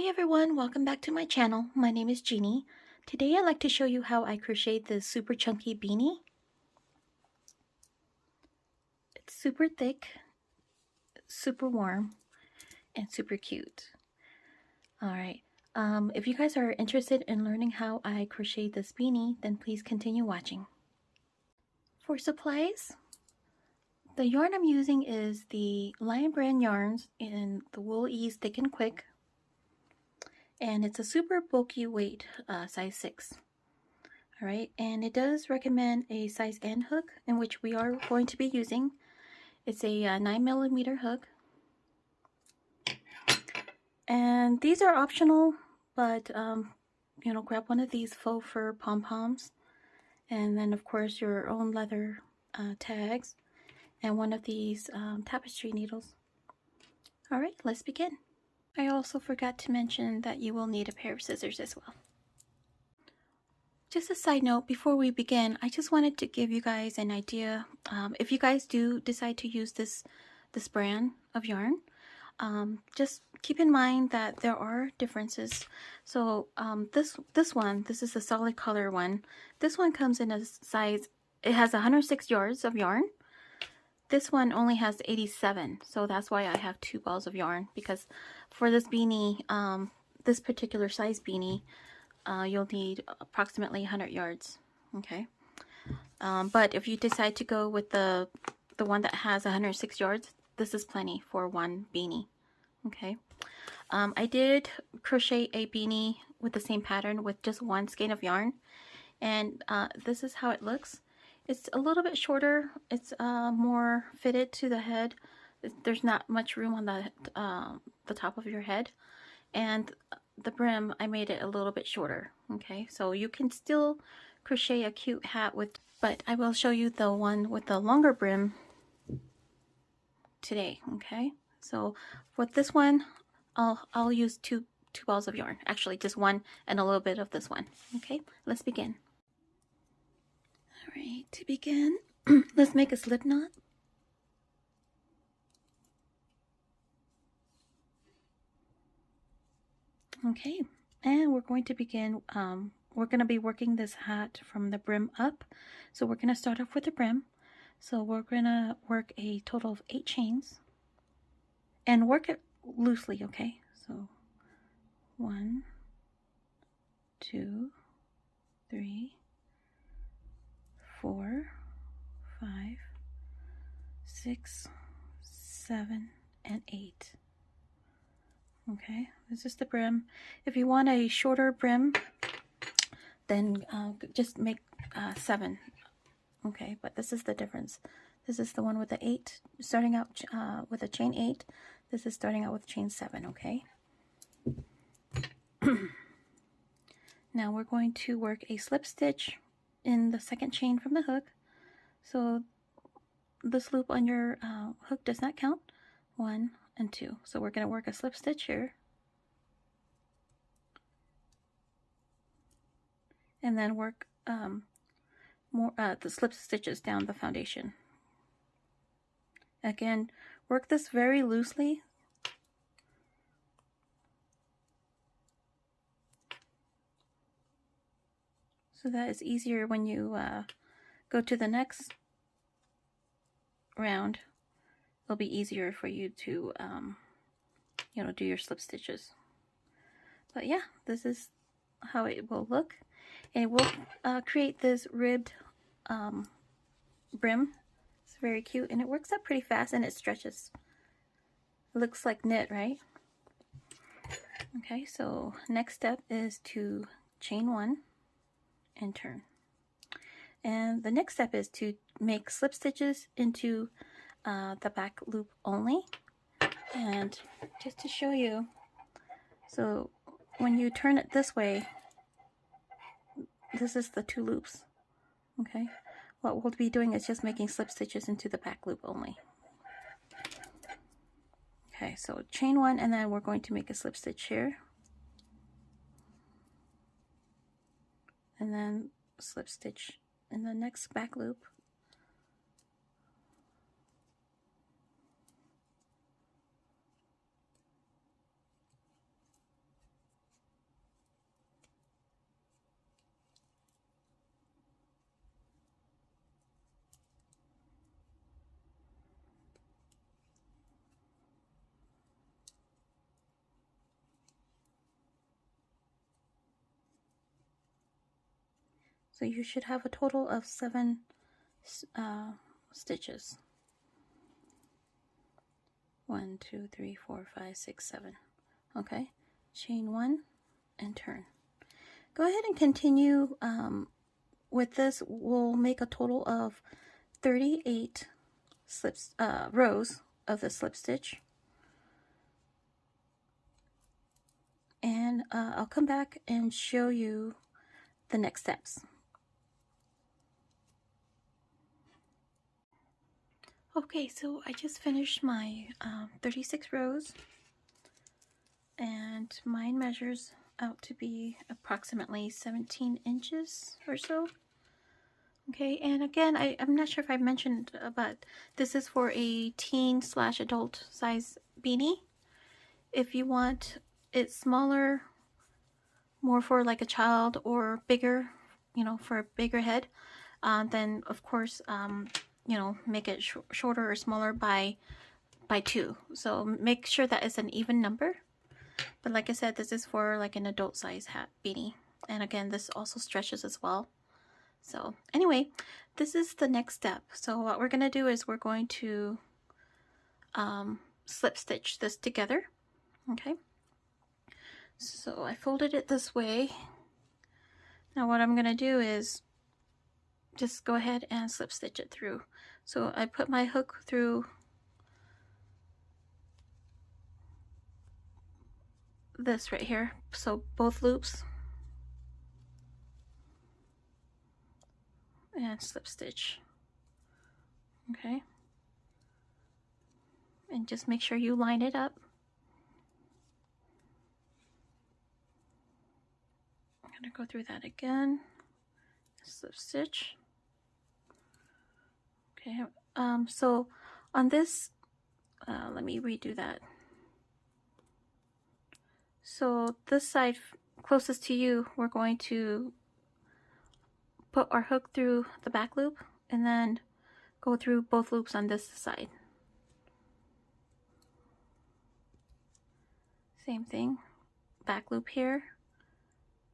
Hi everyone, welcome back to my channel. My name is Jeannie. Today I'd like to show you how I crochet this super chunky beanie. It's super thick, super warm, and super cute. Alright, if you guys are interested in learning how I crochet this beanie, then please continue watching. For supplies, the yarn I'm using is the Lion Brand yarns in the Wool Ease Thick and Quick. And it's a super bulky weight, size 6. Alright, and it does recommend a size N hook, in which we are going to be using. It's a 9mm hook. And these are optional, but grab one of these faux fur pom-poms. And then of course your own leather tags. And one of these tapestry needles. Alright, let's begin. I also forgot to mention that you will need a pair of scissors as well. Just a side note, before we begin, I just wanted to give you guys an idea. If you guys do decide to use this brand of yarn, just keep in mind that there are differences. So this is the solid color one. This one comes in a size, it has 106 yards of yarn. This one only has 87, so that's why I have 2 balls of yarn, because for this beanie, this particular size beanie, you'll need approximately 100 yards. Okay, but if you decide to go with the one that has 106 yards, this is plenty for one beanie. Okay, I did crochet a beanie with the same pattern with just one skein of yarn, and this is how it looks. It's a little bit shorter. It's more fitted to the head. There's not much room on the top of your head, and the brim, I made it a little bit shorter. Okay, so you can still crochet a cute hat with, but I will show you the one with the longer brim today. Okay, so for this one, I'll use two balls of yarn. Actually, just one and a little bit of this one. Okay, let's begin. Alright, to begin, let's make a slip knot. Okay, and we're going to begin, we're going to be working this hat from the brim up. So we're going to start off with the brim. So we're going to work a total of 8 chains. And work it loosely, okay? So 1, 2, 3, 4, 5, 6, 7, and 8. Okay, this is the brim. If you want a shorter brim, then just make 7. Okay, but this is the difference. This is the one with the 8, starting out with a chain 8. This is starting out with chain 7, okay? Now we're going to work a slip stitch in the second chain from the hook. So this loop on your hook does not count. 1 and 2. So we're going to work a slip stitch here. And then work the slip stitches down the foundation. Again, work this very loosely. So that is easier when you go to the next round. It'll be easier for you to, do your slip stitches. But yeah, this is how it will look. And it will create this ribbed brim. It's very cute, and it works up pretty fast, and it stretches. It looks like knit, right? Okay, so next step is to chain 1 and turn. And the next step is to make slip stitches into the back loop only. And just to show you, so when you turn it this way, this is the 2 loops. Okay, what we'll be doing is just making slip stitches into the back loop only. Okay, so chain 1, and then we're going to make a slip stitch here, and then slip stitch in the next back loop. So you should have a total of 7 stitches. 1, 2, 3, 4, 5, 6, 7. Okay, chain 1 and turn. Go ahead and continue with this. We'll make a total of 38 rows of the slip stitch, and I'll come back and show you the next steps. Okay, so I just finished my 36 rows, and mine measures out to be approximately 17 inches or so. Okay, and again, I'm not sure if I mentioned, but this is for a teen/adult size beanie. If you want it smaller, more for like a child, or bigger, you know, for a bigger head, then of course, you know, make it shorter or smaller by 2. So make sure that it's an even number. But like I said, this is for like an adult size hat beanie. And again, this also stretches as well. So anyway, this is the next step. So what we're going to do is we're going to slip stitch this together. Okay. So I folded it this way. Now what I'm going to do is just go ahead and slip stitch it through. So I put my hook through this right here. So both loops. And slip stitch. Okay, and just make sure you line it up. I'm gonna go through that again. Slip stitch. Okay, so on this, let me redo that. So this side closest to you, we're going to put our hook through the back loop and then go through both loops on this side. Same thing, back loop here,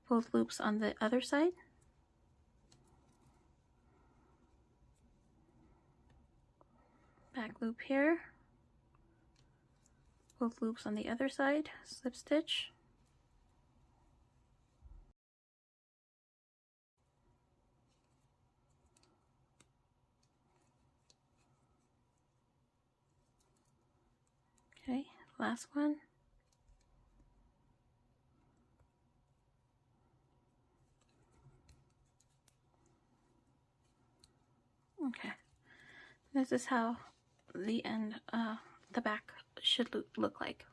both loops on the other side. Back loop here, both loops on the other side, slip stitch. Okay, last one. Okay, this is how the end, the back should look like.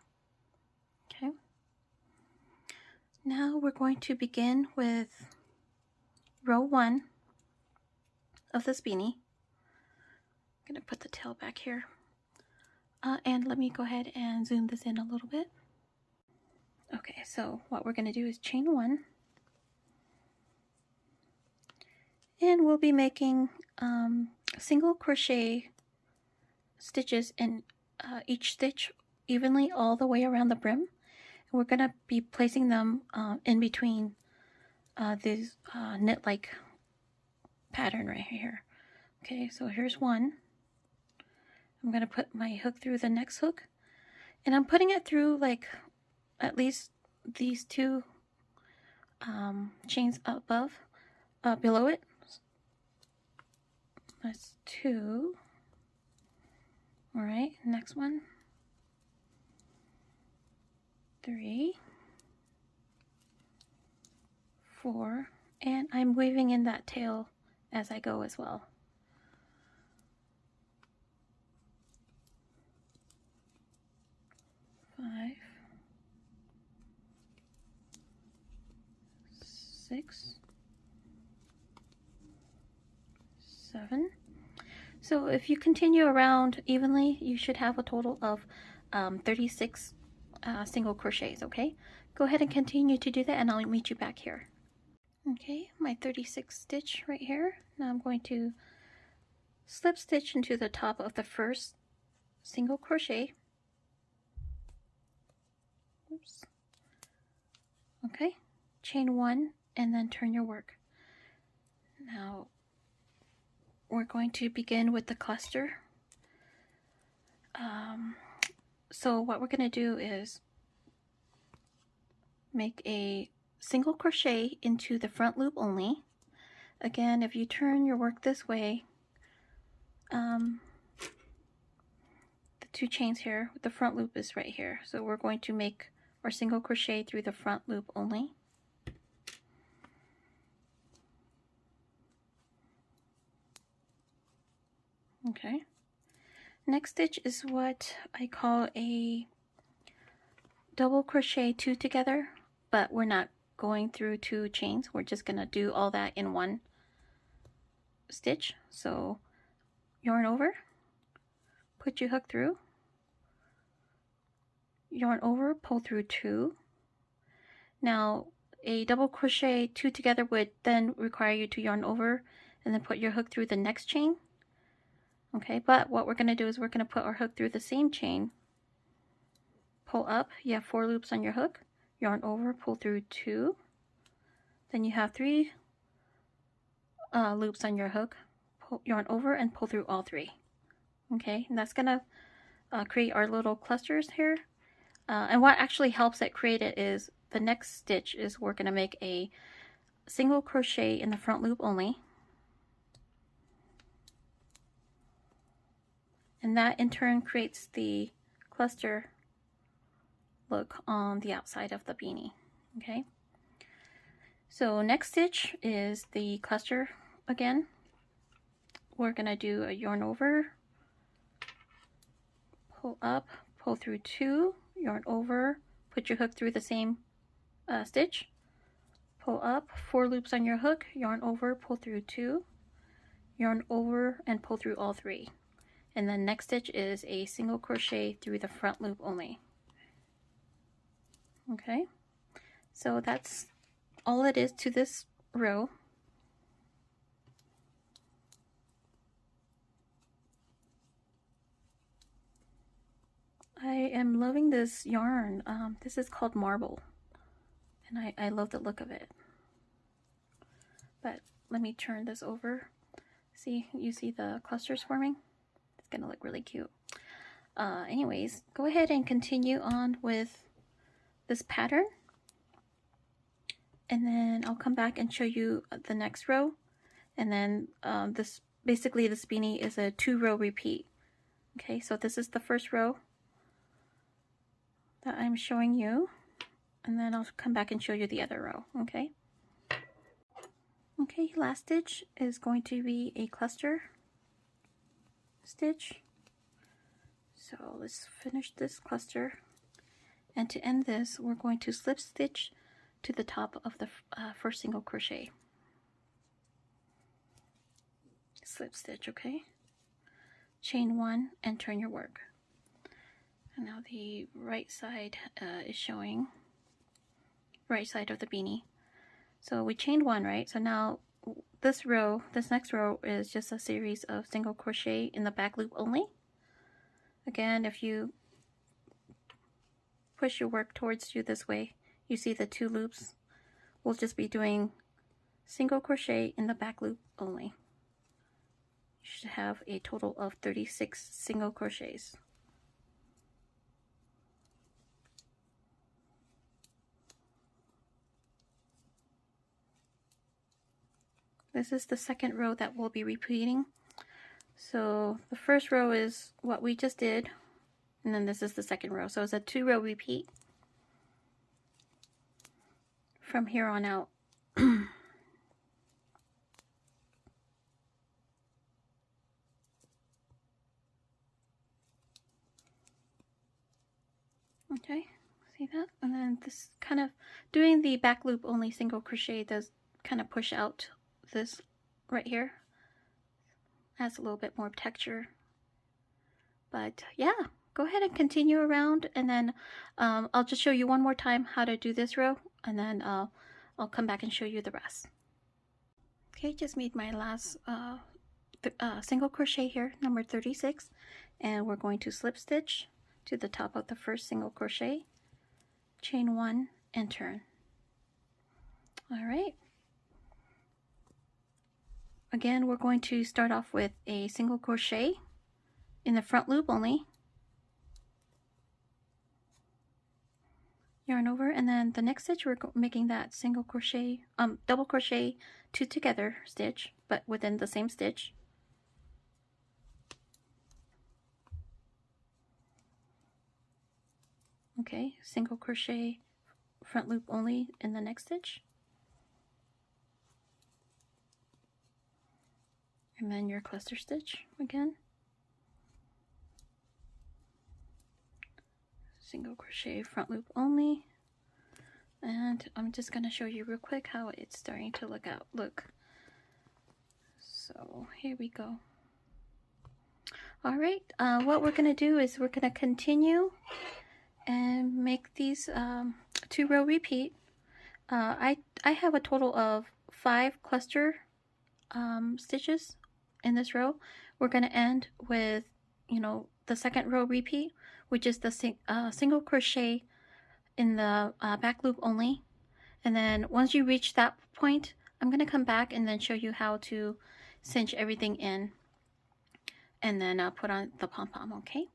Okay, now we're going to begin with row 1 of this beanie. I'm going to put the tail back here. And let me go ahead and zoom this in a little bit. Okay, so what we're going to do is chain 1. And we'll be making single crochet stitches in each stitch evenly all the way around the brim. And we're going to be placing them in between this knit-like pattern right here. Okay, so here's one. I'm going to put my hook through the next hook, and I'm putting it through like at least these 2 chains above, below it. That's 2. All right, next one. 3, 4, and I'm weaving in that tail as I go as well. 5, 6, 7. So if you continue around evenly, you should have a total of 36 single crochets. Okay, go ahead and continue to do that, and I'll meet you back here. Okay, my 36th stitch right here. Now I'm going to slip stitch into the top of the first single crochet. Oops. Okay, chain 1 and then turn your work. Now we're going to begin with the cluster. So what we're going to do is make a single crochet into the front loop only. Again, if you turn your work this way, the 2 chains here, the front loop is right here. So we're going to make our single crochet through the front loop only. Okay. Next stitch is what I call a double crochet 2 together, but we're not going through 2 chains. We're just gonna do all that in one stitch. So yarn over, put your hook through, yarn over, pull through 2. Now a double crochet 2 together would then require you to yarn over and then put your hook through the next chain. Okay, but what we're going to do is we're going to put our hook through the same chain, pull up, you have 4 loops on your hook, yarn over, pull through 2, then you have 3 loops on your hook, yarn over and pull through all 3. Okay, and that's going to create our little clusters here. And what actually helps it create it is the next stitch is we're going to make a single crochet in the front loop only. And that in turn creates the cluster look on the outside of the beanie. Okay, so next stitch is the cluster again. We're going to do a yarn over, pull up, pull through 2, yarn over, put your hook through the same stitch, pull up, 4 loops on your hook, yarn over, pull through 2, yarn over and pull through all 3. And then next stitch is a single crochet through the front loop only. Okay, so that's all it is to this row. I am loving this yarn. This is called Marble, and I love the look of it. But let me turn this over. See, you see the clusters forming? It's gonna look really cute. Anyways, go ahead and continue on with this pattern, and then I'll come back and show you the next row. And then this beanie is a 2-row repeat. Okay, so this is the first row that I'm showing you, and then I'll come back and show you the other row. Okay, last stitch is going to be a cluster stitch. So let's finish this cluster, and to end this we're going to slip stitch to the top of the first single crochet. Slip stitch, okay, chain 1 and turn your work. And now the right side is showing, right side of the beanie. So we chained 1, right? So now this next row is just a series of single crochet in the back loop only. Again, if you push your work towards you this way, you see the 2 loops. We'll just be doing single crochet in the back loop only. You should have a total of 36 single crochets. This is the second row that we'll be repeating. So the first row is what we just did, and then this is the second row. So it's a 2-row repeat from here on out. Okay, see that? And then this kind of doing the back loop only single crochet does kind of push out this right here. Adds a little bit more texture. But yeah, go ahead and continue around, and then I'll just show you one more time how to do this row, and then I'll come back and show you the rest. Okay, just made my last single crochet here, number 36, and we're going to slip stitch to the top of the first single crochet, chain 1 and turn. All right. again, we're going to start off with a single crochet in the front loop only. Yarn over, and then the next stitch we're making that single crochet, double crochet 2 together stitch, but within the same stitch. Okay, single crochet front loop only in the next stitch. And then your cluster stitch again. Single crochet front loop only. And I'm just going to show you real quick how it's starting to look. So here we go. All right, what we're going to do is we're going to continue and make these 2-row repeat. I have a total of 5 cluster stitches in this row. We're going to end with, you know, the second row repeat, which is the single crochet in the back loop only. And then once you reach that point, I'm going to come back and then show you how to cinch everything in and then put on the pom-pom. Okay.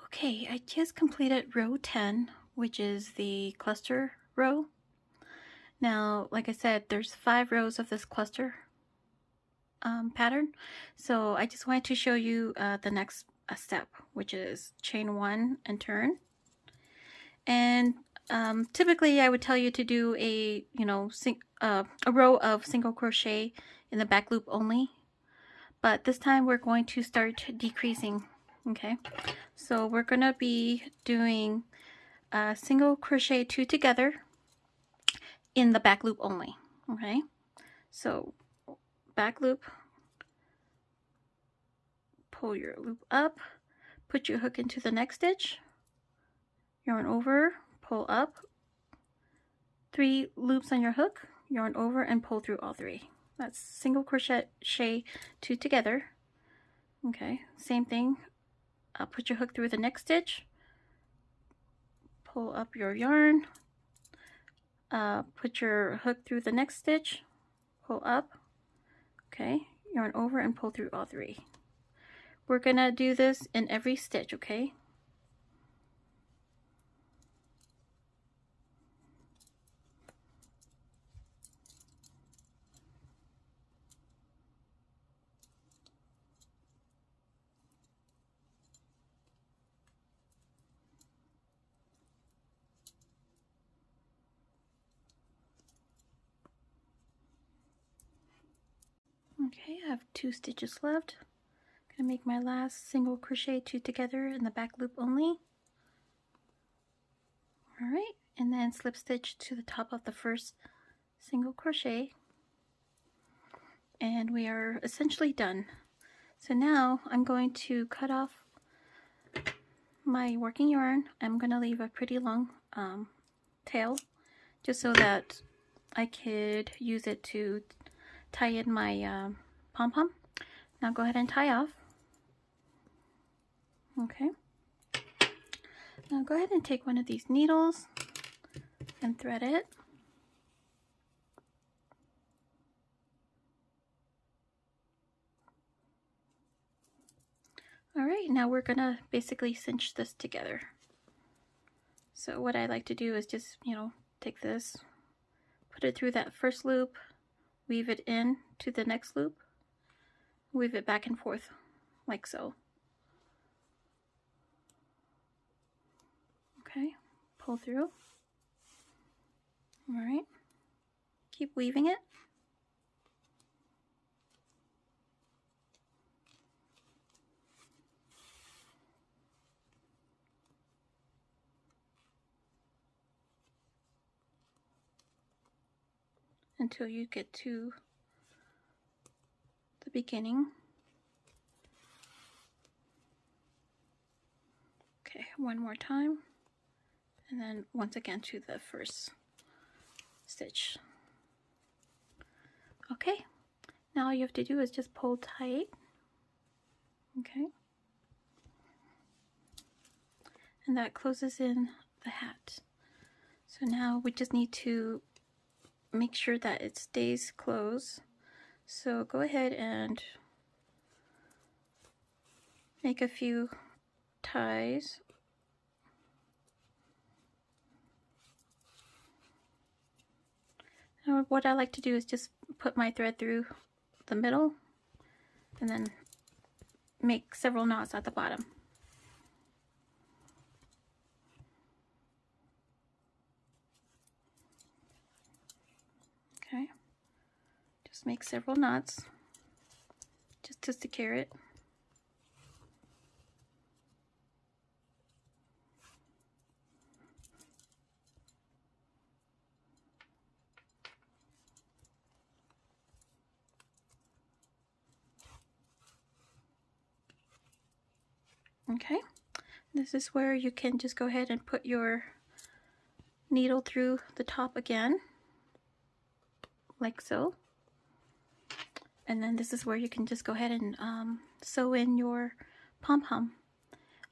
Okay, I just completed row 10, which is the cluster row. Now, like I said, there's 5 rows of this cluster pattern. So I just wanted to show you the next step, which is chain 1 and turn. And typically I would tell you to do a, you know, a row of single crochet in the back loop only. But this time we're going to start decreasing. Okay, so we're going to be doing single crochet 2 together in the back loop only. Okay, so back loop, pull your loop up, put your hook into the next stitch, yarn over, pull up, 3 loops on your hook, yarn over and pull through all 3. That's single crochet 2 together. Okay, same thing. Put your hook through the next stitch, pull up your yarn, put your hook through the next stitch, pull up, okay, yarn over and pull through all 3. We're gonna do this in every stitch, okay? Okay, I have 2 stitches left. Gonna make my last single crochet 2 together in the back loop only. Alright, and then slip stitch to the top of the first single crochet. And we are essentially done. So now I'm going to cut off my working yarn. I'm gonna leave a pretty long tail just so that I could use it to tie in my pom-pom. Now go ahead and tie off. Okay. Now go ahead and take one of these needles and thread it. Alright, now we're gonna basically cinch this together. So what I like to do is just, you know, take this, put it through that first loop, weave it in to the next loop, weave it back and forth like so. Okay, pull through. All right, keep weaving it. Until you get to the beginning. Okay, one more time, and then once again to the first stitch. Okay, now all you have to do is just pull tight. Okay, and that closes in the hat. So now we just need to make sure that it stays closed. So go ahead and make a few ties. And what I like to do is just put my thread through the middle and then make several knots at the bottom. Okay, just make several knots just to secure it. Okay, this is where you can just go ahead and put your needle through the top again, like so. And then this is where you can just go ahead and sew in your pom-pom.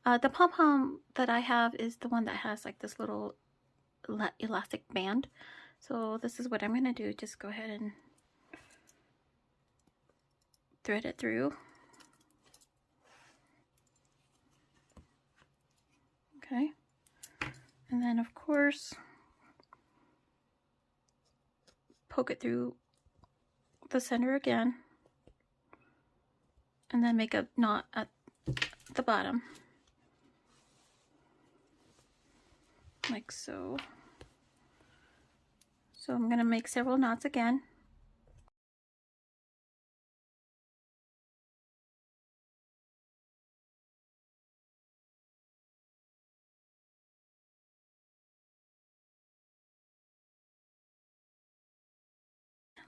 The pom-pom that I have is the one that has like this little elastic band. So this is what I'm going to do. Just go ahead and thread it through. Okay. And then of course, poke it through the center again. And then make a knot at the bottom. Like so. So I'm going to make several knots again.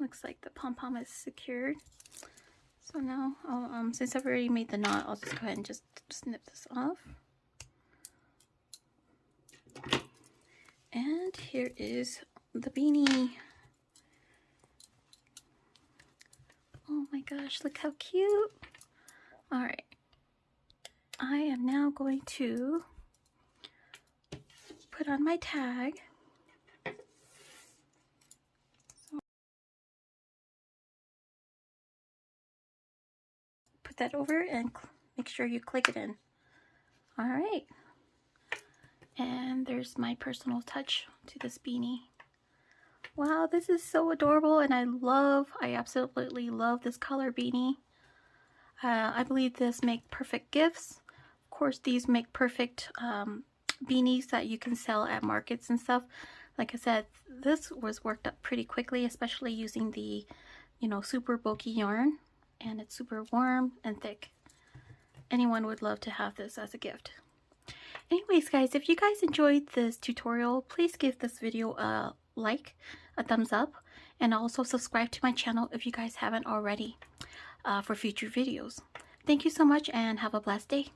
Looks like the pom-pom is secured. So now, since I've already made the knot, I'll just go ahead and just snip this off. And here is the beanie. Oh my gosh, look how cute. Alright. I am now going to put on my tag. Put that over and make sure you click it in. Alright. And there's my personal touch to this beanie. Wow, this is so adorable, and I absolutely love this color beanie. I believe this make perfect gifts. Of course, these make perfect beanies that you can sell at markets and stuff. Like I said, this was worked up pretty quickly, especially using the, super bulky yarn, and it's super warm and thick. Anyone would love to have this as a gift. Anyways, guys, if you guys enjoyed this tutorial, please give this video a like, a thumbs up, and also subscribe to my channel if you guys haven't already for future videos. Thank you so much and have a blessed day.